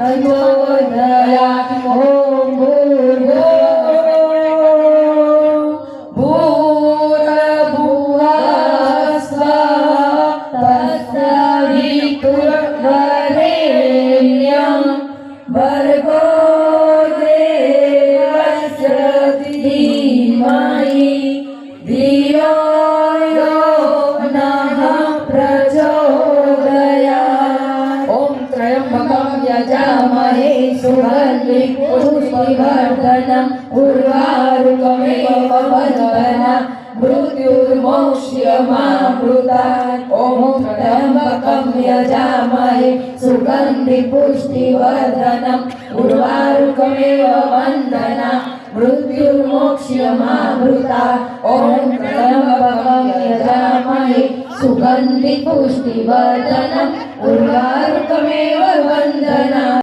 प्रचोदया ॐ भूर्भुवः स्वः तत्सवितुर्वरेण्यं भर्गो देवस्य धीमहि धियो यो नः प्रचोदयात्। ॐ त्र्यम्बकं यजामहे सुगन्धिं पुष्टिवर्धनम् उर्वारुकमेव वन्दनात् मृत्युर्मोक्ष्यमामृतात्। ॐ त्र्यम्बकं यजामहे सुगन्धिं पुष्टिवर्धनम् उर्वारुकमेव वन्दनात् मृत्युर्मोक्ष्यमामृतात्। ॐ त्र्यम्बकं यजामहे सुगन्धिं पुष्टिवर्धनम् उर्वारुकमेव वन्दनात्।